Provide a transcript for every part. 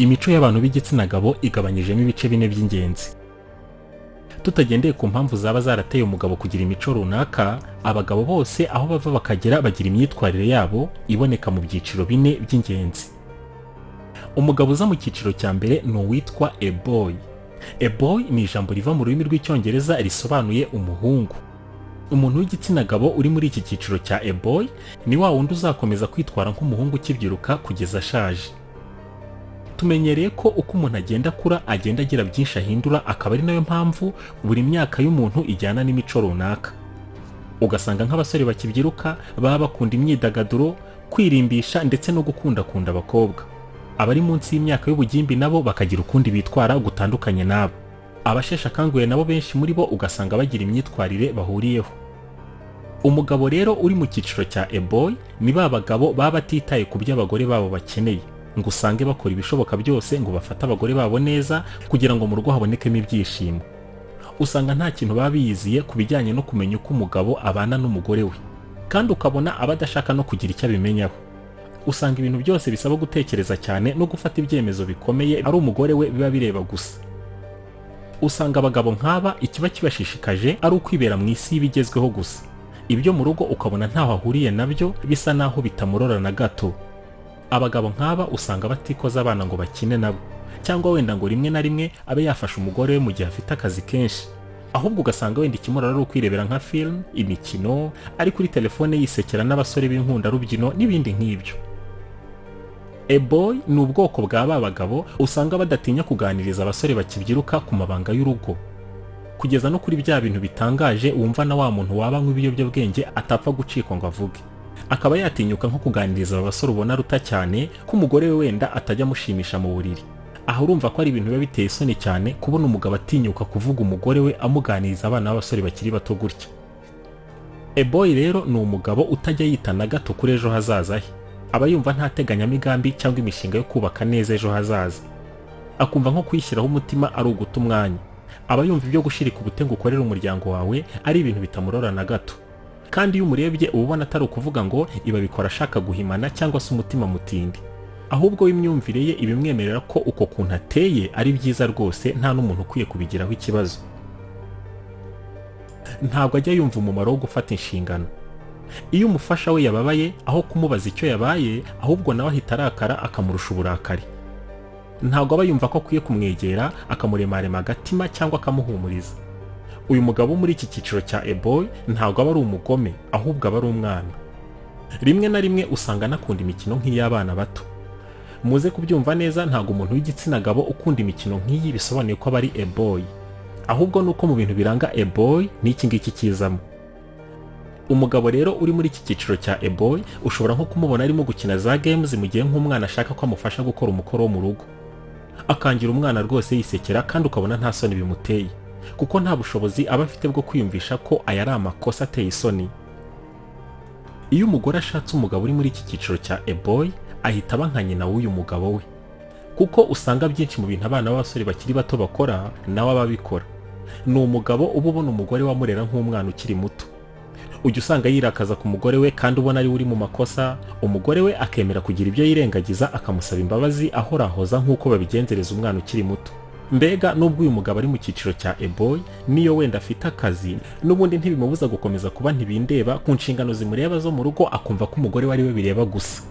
Imico y'abantu b'igitsina gabo igabanyijemo ibice bine by'ingenzi. Tutagendeye ku mpamvu zaba zarateye umugabo kugira imico runaka, abagabo bose aho bava bakagera bagira imyitwarire yabo iboneka mu byiciro bine by'ingenzi. Umugabo uza mu cyiciro cya mbere ni uwitwa a boy. A boy ni ijambo riva mu rurimi rw'icyongereza risobanuye umuhungu. Umuntu w'igitsina gabo uri muri iki cyiciro cya a boy ni wa wundi uzakomeza kwitwara nk'umuhungu ukibyiruka kugeza ashaje. Tumenyereye ko uko umuntu agenda akura agenda agira byinshi ahindura, akaba ari nayo mpamvu buri myaka y'umuntu ijyana n'imico runaka. Ugasanga nk'abasore bakibyiruka baba bakunda imyidagaduro, kwirimbisha ndetse no gukunda abakobwa. Abari munsi y'imyaka y'ubugimbi nabo bakagira ukundi bitwara gutandukanye nabo. Abasheshe akanguye nabo benshi muri bo ugasanga bagira imyitwarire bahuriyeho. Umugabo rero uri mu cyiciro cya a boy ni ba bagabo baba batitaye ku byo abagore babo bakeneye, ngo usange bakora ibishoboka byose ngo bafate abagore babo neza kugira ngo mu rugo habonekemo ibyishimo. Usanga nta kintu baba biyiziye ku bijyanye no kumenya uko umugabo abana n'umugore we, kandi ukabona aba adashaka no kugira icyo abimenyaho. Usanga ibintu byose bisaba gutekereza cyane no gufata ibyemezo bikomeye ari umugore we biba bireba gusa. Usanga abagabo nk'aba ikiba kibashishikaje ari ukwibera mu isi y'ibigezweho gusa. Ibyo mu rugo ukabona ntaho ahuriye nabyo, bisa naho bitamurora na gato. Abagabo nk'aba usanga batikoza abana ngo bakine nabo, cyangwa wenda ngo rimwe na rimwe abe yafasha umugore we mu gihe afite akazi kenshi. Ahubwo ugasanga wenda ikimurora ari ukwirebera nka film, imikino, ari kuri telefone yisekera n'abasore b'inkundarubyino n'ibindi nk'ibyo. A boy ni ubwoko bwa ba bagabo usanga badatinya kuganiriza abasore bakibyiruka ku mabanga y'urugo, kugeza no kuri bya bintu bitangaje wumva na wa muntu waba nk'ibiyobyabwenge atapfa gucikwa ngo avuge. Akaba yatinyuka nko kuganiriza abasore ubona ruta cyane ko umugore we wenda atajya amushimisha mu buriri. Aho urumva ko ari ibintu biba biteye isoni cyane kubona umugabo atinyuka kuvuga umugore we amuganiriza abana b'abasore bakiri bato gutya. A boy rero ni umugabo utajya yita na gato kuri ejo hazaza he. Aba yumva nta teganyamigambi cyangwa imishinga yo kubaka neza ejo hazaza. Akumva nko kwishyiraho umutima ari uguta umwanya. Aba yumva ibyo gushirika ubute ngo ukorere umuryango wawe ari ibintu bitamurora na gato. Kandi iyo umurebye uba ubona atari ukuvuga ngo iba bikora ashaka guhimana cyangwa se umutima mutindi. Ahubwo w'imyumvire ye ibimwemerera ko uko kuntu ateye ari byiza rwose, nta n'umuntu ukwiye kubigiraho ikibazo. Ntabwo ajya yumva umumaro wo gufata inshingano. Iyo umufasha we yababaye, aho kumubaza icyo yabaye, ahubwo nawe ahita arakara akamurusha uburakari. Ntabwo aba yumva ko akwiye kumwegera akamuremarema agatima cyangwa akamuhumuriza. Uyu mugabo muri iki cyiciro cya a boy ntabwo aba ari umugome, ahubwo aba ari umwana. Rimwe na rimwe usanga anakunda imikino nk'iy'abana bato. Muze kubyumva neza, ntabwo umuntu w'igitsina gabo ukunda imikino nk'iyi bisobanuye ko aba ari a boy, ahubwo nuko mu bintu biranga a boy n'iki ngiki kizamo. Umugabo rero uri muri iki cyiciro cya a boy ushobora nko kumubona arimo gukina za games mu gihe nk'umwana ashaka ko amufasha gukora umukoro wo mu rugo. Akangira umwana rwose yisekera kandi ukabona nta soni bimuteye, kuko nta bushobozi aba afite bwo kwiyumvisha ko aya ari amakosa ateye isoni. Iyo umugore ashatse umugabo uri muri iki cyiciro cya a boy ahita aba nka nyina w'uyu mugabo we, kuko usanga byinshi mu bintu abana b'abasore bakiri bato bakora nawe ababikora. Ni umugabo uba ubona umugore wamurera nk'umwana ukiri muto. Ujya usanga yirakaza ku mugore we kandi ubona ari uri mu makosa, umugore we akemera kugira ibyo yirengagiza akamusaba imbabazi ahorahoza nk'uko babigenzereza umwana ukiri muto. Mbega nubwo uyu mugabo ari mu cyiciro cya a boy, niyo wenda afite akazi n'ubundi ntibimubuza gukomeza kuba ntibindeba ku nshingano zimureba zo mu rugo, akumva ko umugore we ari we bireba gusa.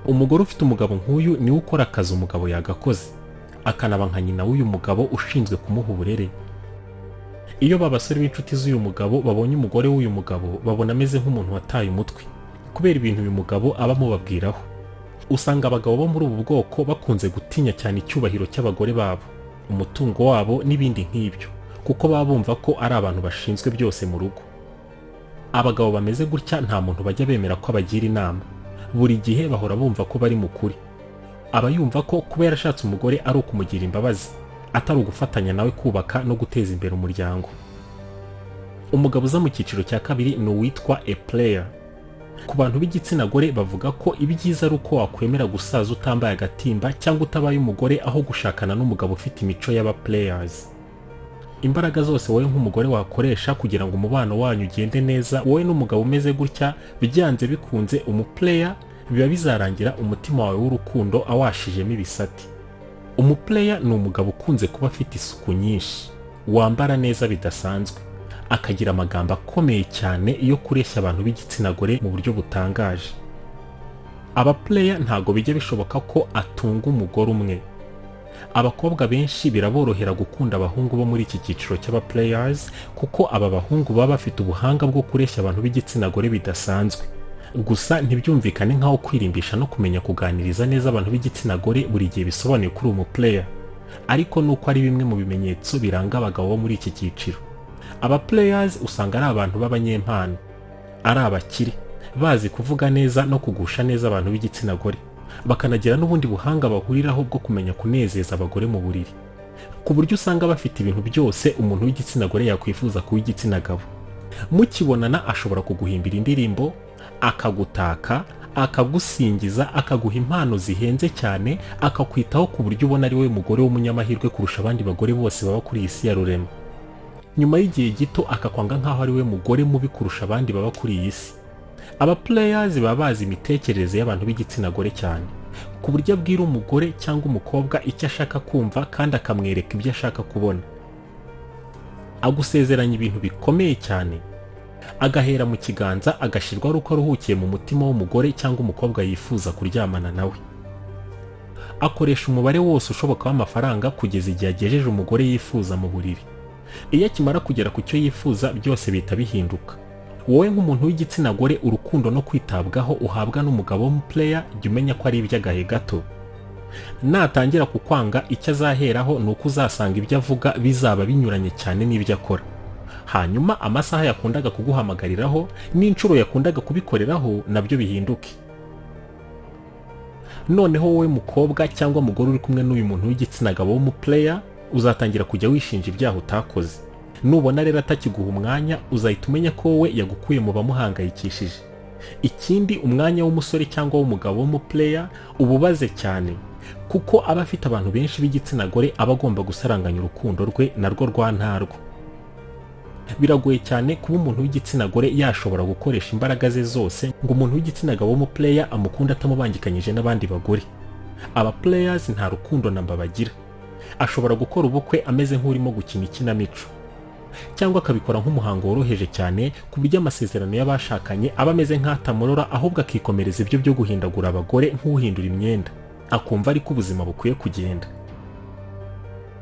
Umugore ufite umugabo nk'uyu niwe ukora akazi umugabo yagakoze, akanaba nka nyina w'uyu mugabo ushinzwe kumuha uburere. Iyo babasore b'inshuti z'uyu mugabo babonye umugore w'uyu mugabo babona ameze nk'umuntu wataye umutwe kubera ibintu uyu mugabo aba amubabwiraho. Usanga abagabo bo muri ubu bwoko bakunze gutinya cyane icyubahiro cy'abagore babo, umutungo wabo n'ibindi nk'ibyo, kuko baba bumva ko ari abantu bashinzwe byose mu rugo. Abagabo bameze gutya nta muntu bajya bemera ko abagira inama, buri gihe bahora bumva ko bari mu kuri. Aba yumva ko kuba yarashatse umugore ari ukumugira imbabazi, atari ugufatanya nawe kubaka no guteza imbere umuryango. Umugabo uza mu cyiciro cya kabiri ni uwitwa a player. Ku bantu b'igitsina gore bavuga ko ibyiza ari uko wakwemera gusaza utambaye agatimba cyangwa utabaye umugore, aho gushakana n'umugabo ufite imico y'aba players. Imbaraga zose wowe nk'umugore wakoresha kugira ngo umubano wanyu ugende neza, wowe n'umugabo umeze gutya, byanze bikunze umuplayer biba bizarangira umutima wawe w'urukundo awashijemo ibisate. Umuplayer ni umugabo ukunze kuba afite isuku nyinshi, wambara neza bidasanzwe, akagira amagambo akomeye cyane iyo kureshya abantu b'igitsina gore mu buryo butangaje. Abaplayer ntago bijya bishoboka ko atunga umugore umwe. Abakobwa benshi biraborohera gukunda abahungu bo muri iki cyiciro cy'abaplayers kuko aba bahungu baba bafite ubuhanga bwo kureshya abantu b'igitsina gore bidasanzwe. Gusa ntibyumvikane nkaho kwirimbisha no kumenya kuganiriza neza abantu b'igitsina gore buri gihe bisobanuye kuri umuplayer, ariko nuko ari bimwe mu bimenyetso biranga abagabo bo muri iki cyiciro. Abaplayers usanga ari abantu b'abanyempano, ari abakire, bazi kuvuga neza no kugusha neza abantu b'igitsina gore, bakanagira n'ubundi buhanga bahuriraho bwo kumenya kunezeza abagore mu buriri, ku buryo usanga bafite ibintu byose umuntu w'igitsina gore yakwifuza kuba igitsina gabo. Mukibonana ashobora kuguhimbira indirimbo, akagutaka, akagusingiza, akaguha impano zihenze cyane, akakwitaho ku buryo ubona ari we mugore w'umunyamahirwe kurusha abandi bagore bose baba kuri iyi si ya rurema. Nyuma y'igihe gito akakwanga nkaho ari we mugore mubi kurusha abandi baba kuri iyi si. Abaplayers baba bazi imitekerereze y'abantu b'igitsina gore cyane, ku buryo abwira umugore cyangwa umukobwa icyo ashaka kumva kandi akamwereka ibyo ashaka kubona. Agusezeranya ibintu bikomeye cyane, agahera mu kiganza agashirwa ari uko aruhukiye mu mutima w'umugore cyangwa umukobwa yifuza kuryamana nawe. Akoresha umubare wose ushoboka w'amafaranga kugeza igihe agejeje umugore yifuza mu buriri. Iyo akimara kugera ku cyo yifuza byose bihita bihinduka. Wowe nk'umuntu w'igitsina gore urukundo no kwitabwaho uhabwa n'umugabo w'umuplayer jya umenya ko ari iby'agahe gato. Natangira kukwanga icyo azaheraho ni uko uzasanga ibyo avuga bizaba binyuranye cyane n'ibyo akora. Hanyuma amasaha yakundaga kuguhamagariraho n'inshuro yakundaga kubikoreraho nabyo bihinduke. Noneho wowe mukobwa cyangwa mugore uri kumwe n'uyu muntu w'igitsina gabo w'umuplayer uzatangira kujya wishinja ibyaha utakoze. Nubona rero atakiguha umwanya uzahita umenya ko wowe yagukuye mu bamuhangayikishije. Ikindi, umwanya w'umusore cyangwa w'umugabo w'umuplayer ububaze cyane, kuko aba afite abantu benshi b'igitsina gore aba agomba gusaranganya urukundo rwe narwo rwa ntarwo. Biragoye cyane kuba umuntu w'igitsina gore yashobora gukoresha imbaraga ze zose ngo umuntu w'igitsina gabo w'umuplayer amukunda atamubangikanyije n'abandi bagore. Abaplayers nta rukundo namba bagira. Ashobora gukora ubukwe ameze nk'urimo gukina ikinamico, cyangwa akabikora nk'umuhango woroheje cyane ku buryo amasezerano y'abashakanye aba ameze nk'atamurora, ahubwo akikomereza ibyo byo guhindagura abagore nk'uhindura imyenda, akumva ariko ubuzima bukwiye kugenda.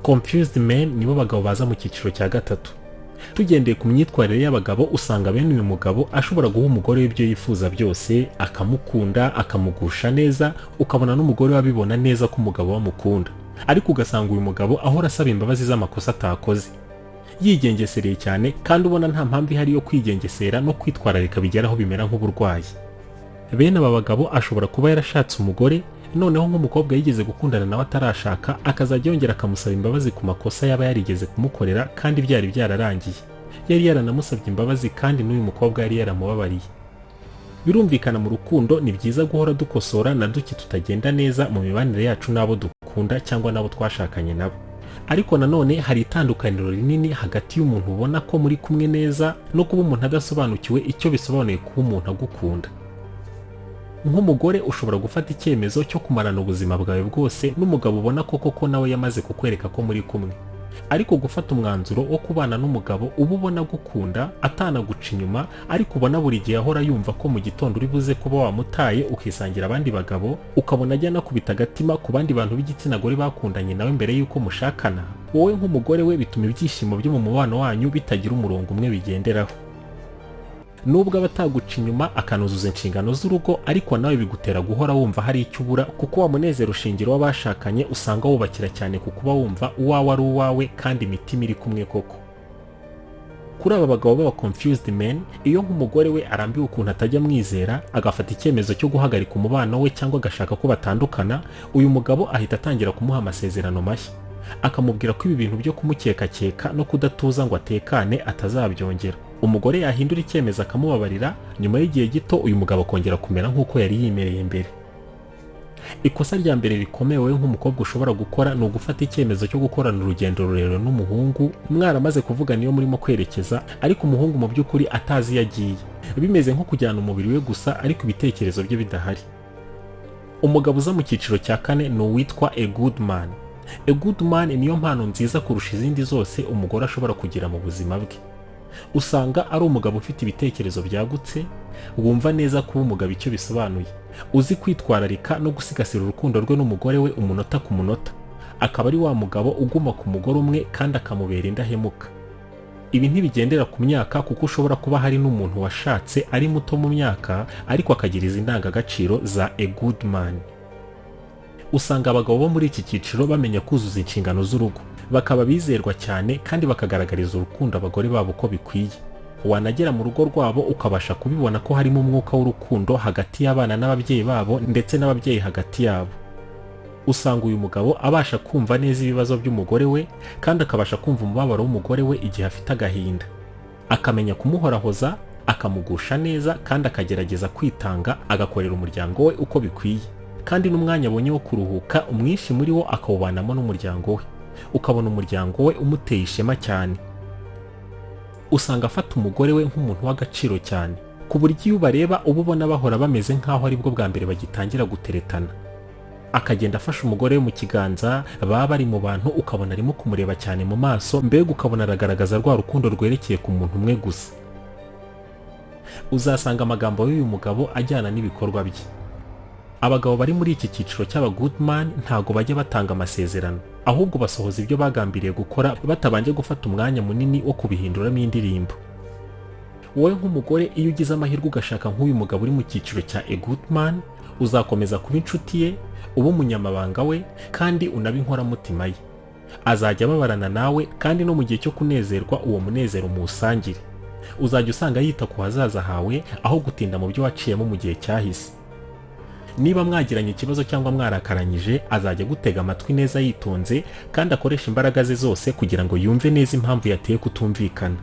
Confused men nibo bagabo baza mu cyiciro cya gatatu. Tugendeye ku myitwarire y'abagabo usanga bene uyu mugabo ashobora guha umugore w'ibyo yifuza byose, akamukunda, akamugusha neza, ukabona n'umugore wabibona neza ko umugabo wamukunda, ariko ugasanga uyu mugabo ahora asaba imbabazi z'amakosa atakoze, yigengesereye cyane, kandi ubona nta mpamvu ihari yo kwigengesera no kwitwararika bigeraho bimera nk'uburwayi. Bene aba bagabo ashobora kuba yarashatse umugore, noneho nk'umukobwa yigeze gukundana nawe atarashaka akazajya yongera akamusaba imbabazi ku makosa yaba yarigeze kumukorera kandi byari byararangiye. Yari yaranamusabye imbabazi kandi n'uyu mukobwa yari yaramubabariye. Birumvikana mu rukundo ni byiza guhora dukosora na duke tutagenda neza mu mibanire yacu n'abo dukunda cyangwa n'abo twashakanye nabo. Ariko nanone hari itandukaniro rinini hagati y'umuntu ubona ko muri kumwe neza no kuba umuntu adasobanukiwe icyo bisobanuye kuba umuntu agukunda. Nk'umugore ushobora gufata icyemezo cyo kumarana ubuzima bwawe bwose n'umugabo ubona koko nawe yamaze kukwereka ko muri kumwe, ariko gufata umwanzuro wo kubana n'umugabo uba ubona gukunda atanaguca inyuma, ariko ubona buri gihe ahora yumva ko mu gitondo uri buze kuba wamutaye ukisangira abandi bagabo, ukabona ajya nakubita agatima ku bandi bantu b'igitsina gore bakundanye nawe mbere y'uko mushakana, wowe nk'umugore we bituma ibyishimo byo mu mubano wanyu bitagira umurongo umwe bigenderaho. Nubwo abataguca inyuma akanuzuza inshingano z'urugo, ariko nawe bigutera guhora wumva hari icyo ubura, kuko wa munezero ushingiro w'abashakanye usanga wubakira cyane ku kuba wumva uwawe ari uwawe kandi imitima iri kumwe koko. Kuri aba bagabo baba confused men, iyo nk'umugore we arambiwe ukuntu atajya mwizera agafata icyemezo cyo guhagarika umubano we cyangwa agashaka ko batandukana, uyu mugabo ahita atangira kumuha amasezerano mashya, akamubwira ko ibi bintu byo kumukekakeka no kudatuza ngo atekane atazabyongera. Umugore yahindura icyemezo akamubabarira, nyuma y'igihe gito uyu mugabo akongera kumera nk'uko yari yimereye mbere. Ikosa rya mbere rikomeye wowe nk'umukobwa ushobora gukora ni ugufata icyemezo cyo gukorana urugendo rurerure n'umuhungu mwaramaze kuvugana iyo murimo kwerekeza, ariko umuhungu mu by'ukuri atazi yagiye, bimeze nko kujyana umubiri we gusa ariko ibitekerezo bye bidahari. Umugabo uza mu cyiciro cya kane ni uwitwa a good man. A good man niyo mpano nziza kurusha izindi zose umugore ashobora kugira mu buzima bwe. Usanga ari umugabo ufite ibitekerezo byagutse, wumva neza kuba umugabo icyo bisobanuye, uzi kwitwararika no gusigasira urukundo rwe n'umugore we umunota ku munota. Akaba ari wa mugabo uguma ku mugore umwe kandi akamubera indahemuka. Ibi ntibigendera ku myaka, kuko ushobora kuba hari n'umuntu washatse ari muto mu myaka ariko akagira izi ndangagaciro za a good man. Usanga abagabo bo muri iki cyiciro bamenya kuzuza inshingano z'urugo, bakaba bizerwa cyane kandi bakagaragariza urukundo abagore babo uko bikwiye. Wanagera mu rugo rwabo ukabasha kubibona ko harimo umwuka w'urukundo hagati y'abana n'ababyeyi babo ndetse n'ababyeyi hagati yabo. Usanga uyu mugabo abasha kumva neza ibibazo by'umugore we kandi akabasha kumva umubabaro w'umugore we igihe afite agahinda, akamenya kumuhorahoza, akamugusha neza kandi akagerageza kwitanga, agakorera umuryango we uko bikwiye. Kandi n'umwanya abonye wo kuruhuka umwinshi muri wo akawubanamo n'umuryango we, ukabona umuryango we umuteye ishema cyane. Usanga afata umugore we nk'umuntu w'agaciro cyane, ku buryo iyo ubareba uba ubona bahora bameze nk'aho ari bwo bwa mbere bagitangira guteretana. Akagenda afasha umugore we mu kiganza, baba bari mu bantu ukabona arimo kumureba cyane mu maso, mbega ukabona aragaragaza rwa rukundo rwerekeye ku muntu umwe gusa. Uzasanga amagambo y'uyu mugabo ajyana n'ibikorwa bye. Abagabo bari muri iki cyiciro cy'aba good man ntago bajya batanga amasezerano, ahubwo basohoza ibyo bagambiriye gukora batabanje gufata umwanya munini wo kubihinduramo indirimbo. Wowe nk'umugore iyo ugize amahirwe ugashaka nk'uyu mugabo uri mu cyiciro cya a good man, uzakomeza kuba inshuti ye, uba umunyamabanga we kandi unaba inkoramutima ye. Azajya ababarana nawe kandi no mu gihe cyo kunezerwa uwo munezero muwusangire. Uzajya usanga yita ku hazaza hawe aho gutinda mu byo waciyemo mu gihe cyahise. Niba mwagiranye ikibazo cyangwa mwarakaranyije, azajya gutega amatwi neza yitonze kandi akoresha imbaraga ze zose kugira ngo yumve neza impamvu yateye kutumvikana.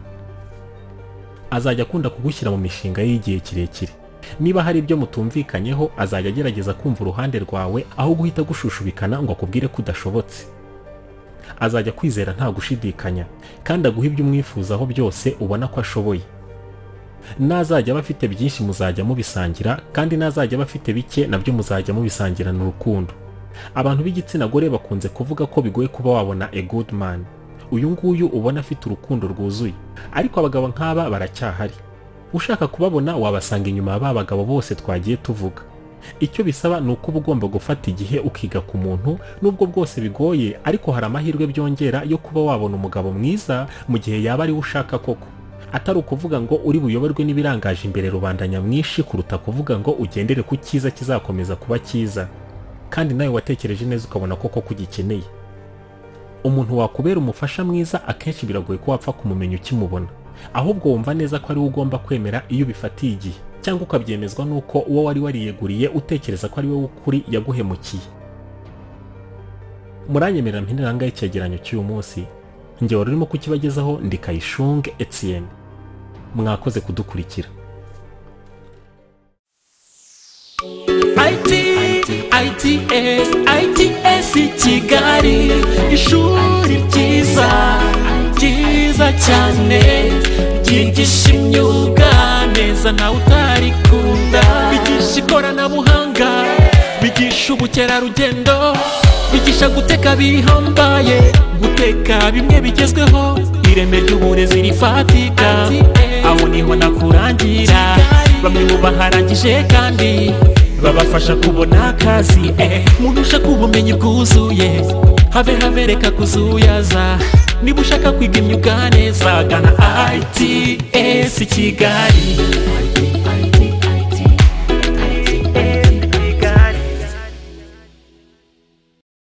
Azajya akunda kugushyira mu mishinga y'igihe kirekire. Niba hari ibyo mutumvikanyeho, azajya agerageza kumva uruhande rwawe aho guhita gushushubikana ngo akubwire ko udashobotse. Azajya kwizera nta gushidikanya kandi aguha ibyo umwifuzaho byose ubona ko ashoboye. Nazajya aba afite byinshi muzajya mubisangira, kandi nazajya aba afite bike nabyo muzajya mubisangirana urukundo. Abantu b'igitsina gore bakunze kuvuga ko bigoye kuba wabona a good man. Uyu nguyu ubona afite urukundo rwuzuye, ariko abagabo nk'aba baracyahari. Ushaka kubabona wabasanga inyuma y'aba bagabo bose twagiye tuvuga. Icyo bisaba ni uko uba ugomba gufata igihe ukiga ku muntu, nubwo bwose bigoye, ariko hari amahirwe byongera yo kuba wabona umugabo mwiza mu gihe yaba ari we ushaka koko. Atari ukuvuga ngo uri buyoborwe n'ibirangaje imbere rubanda nyamwinshi, kuruta kuvuga ngo ugendere ku cyiza kizakomeza kuba cyiza kandi nawe watekereje neza ukabona koko kugikeneye. Umuntu wakubera umufasha mwiza akenshi biragoye ko wapfa kumumenya ukimubona, ahubwo wumva neza ko ari we ugomba kwemera iyo bifatiye igihe, cyangwa ukabyemezwa nuko uwo wari wariyeguriye utekereza ko ari we w'ukuri yaguhemukiye. Muranyemerera mpiniranga icyegeranyo cy'uyu munsi, njye wari urimo kukibagezaho ndi Kayishunge Etienne. Mwakoze kudukurikira. ITS Kigali, ishuri ryiza cyane, ryigisha imyuga neza nawe utarikunda. Bigisha ikoranabuhanga, bigisha ubukerarugendo, bigisha guteka bihambaye, guteka bimwe bigezweho, ireme ry'uburezi rifatika. Aho niho nakurangira, bamwe mu baharangije kandi babafasha kubona akazi. Muntu ushaka ubumenyi bwuzuye, have reka kuzuyaza. Niba ushaka kwiga imyuga neza, gana ITS Kigali.